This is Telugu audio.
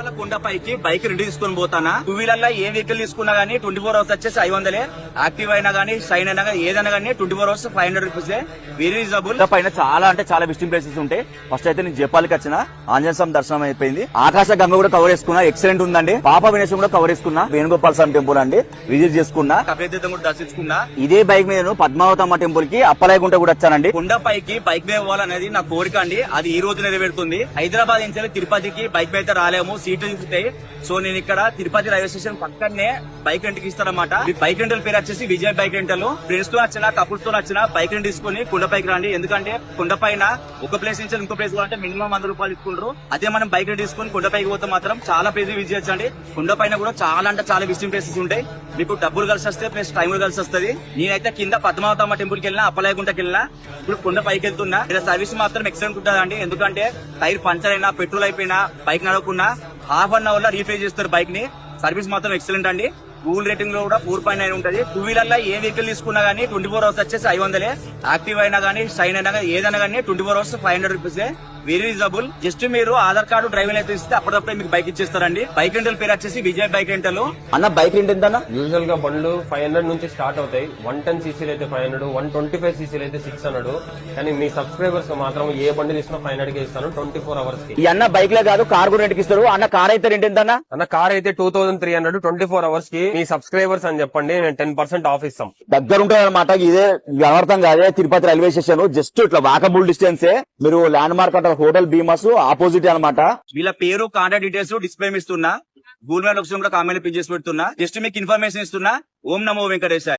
తిరుమల కొండపైకి బైక్ రెంట్ తీసుకొని పోతానా. టూ వీలర్ లో ఏ వెహికల్ తీసుకున్నా గానీ 24 అవర్స్ వచ్చేసి 500. యాక్టివ్ అయినా గానీ షైన్ అయినా గానీ ఏదైనా గానీ 24 అవర్స్ 500 రూపీస్. Very reasonable. పైన చాలా అంటే చాలా విజిటింగ్ ప్లేసెస్ ఉంటాయి. ఫస్ట్ అయితే నేను జపాల్కి వచ్చిన ఆంజనేయ స్వామి దర్శనం అయిపోయింది. ఆకాశ గంగ కూడా కవర్ చేసుకున్నా, ఎక్సలెంట్ ఉందండి. పాప వినేశం కూడా కవర్ చేసుకున్నా, వేణుగోపాల స్వామి టెంపుల్ అండి విజిట్ చేసుకున్నా, కపిలతీర్థం కూడా దర్శించుకున్నా. ఇదే బైక్ మీద నేను పద్మావతమ్మ టెంపుల్ కి అప్పలాయగుంట కూడా వచ్చానండి. కొండపైకి బైక్ మీద పోవాలనేది నా కోరిక అండి. అది ఈ రోజు నెరవేరుతుంది. హైదరాబాద్ నుంచి తిరుపతికి బైక్ మీద రాలేము, సీట్లు చూస్తాయి. సో నేను ఇక్కడ తిరుపతి రైల్వే స్టేషన్ పక్కనే బైక్ రెంట్ కి ఇస్తానమాట. బైక్ రెంటల్ పేరు వచ్చేసి విజయ్ బైక్ రెంటల్. ఫ్రెండ్స్ తో వచ్చిన కపుల్స్ తో వచ్చిన బైక్ రెంట్ తీసుకుని కొండపైకి రండి. ఎందుకంటే కొండపైన ఒక ప్లేస్ నుంచి ఇంకో ప్లేస్ అంటే మినిమం 100 రూపాయలు తీసుకుంటారు. అదే మనం బైక్ రెంట్ తీసుకుని కొండపైకి పోతే మాత్రం చాలా ప్లేస్ విజిట్ చేయొచ్చండి. కొండపైన కూడా చాలా అంటే చాలా విజిటింగ్ ప్లేసెస్ ఉంటాయి. మీకు డబ్బులు కలిసి వస్తే ప్లస్ టైం కలిసి వస్తుంది. నేనైతే కింద పద్మావతమ్మ టెంపుల్ కి వెళ్ళినా, అప్పలాయగుంటకి వెళ్ళినా, ఇప్పుడు కొండ పైకి వెళ్తున్నా. ఇక్కడ సర్వీస్ మాత్రం ఎక్సలెంట్ ఉంటుందండి. ఎందుకంటే టైర్ పంచర్ అయినా, పెట్రోల్ అయిపోయినా, బైక్ నడవకుండా ½ అవర్ లో రీఫిల్ చేస్తారు బైక్ ని. సర్వీస్ మాత్రం ఎక్సలెంట్ అండి. గూగుల్ రేటింగ్ లో కూడా 4.9 ఉంటుంది. టూ వీలర్ లో ఏ వెహికల్ తీసుకున్నా గానీ 24 అవర్స్ వచ్చేసి 500. యాక్టివ్ అయినా గానీ షైన్ అయినా గానీ ఏదైనా గానీ 24 hours 500 rupees. Very reasonable. Just మీరు ఆధార్ కార్డు, డ్రైవింగ్ లైసెన్స్ ఇస్తే అప్పటికప్పుడే మీకు బైక్ ఇచ్చేస్తారండి. బైక్ రెంటల్ పేరు వచ్చేసి విజయ్ బైక్ రెంటల్. అన్న బైక్ రెంట్ ఎంత? యూజువల్ గా బండ్లు 500 నుంచి స్టార్ట్ అవుతాయి. 110 సీసీలు అయితే 500, 125 సీసీలు అయితే 600. కానీ మీ సబ్స్క్రైబర్స్ మాత్రం ఏ బండి తీసుకున్నా 500 కి ఇస్తాను 24 అవర్స్ కి. ఈ అన్న బైక్ లే కాదు, కార్ కూడా రెంట్ కి ఇస్తారు. అన్న కార్ అయితే రెంట్ ఎంత? అన్న కార్ అయితే 2300 24 అవర్స్ కి. మీ సబ్స్క్రైబర్స్ అని చెప్పండి, నేను 10% ఆఫ్ ఇస్తాం. దగ్గర ఉంటుంది అనమాట. ఇదే వ్యవర్థం కాదే తిరుపతి రైల్వే స్టేషన్. జస్ట్ ఇట్లా వాకబుల్ డిస్టెన్స్. మీరు ల్యాండ్ మార్క్ అంటే హోటల్ భీమస్ ఆపోజిట్ అనమాట. వీళ్ళ పేరు, కాంటాక్ట్ డీటెయిల్స్ డిస్ప్లే ఇస్తున్నా. గూగుల్ మ్యాప్ లొకేషన్ కూడా కామెంట్ పిన్ చేసి పెడుతున్నా. జస్ట్ మీకు ఇన్ఫర్మేషన్ ఇస్తున్నా. ఓం నమో వెంకటేశాయ.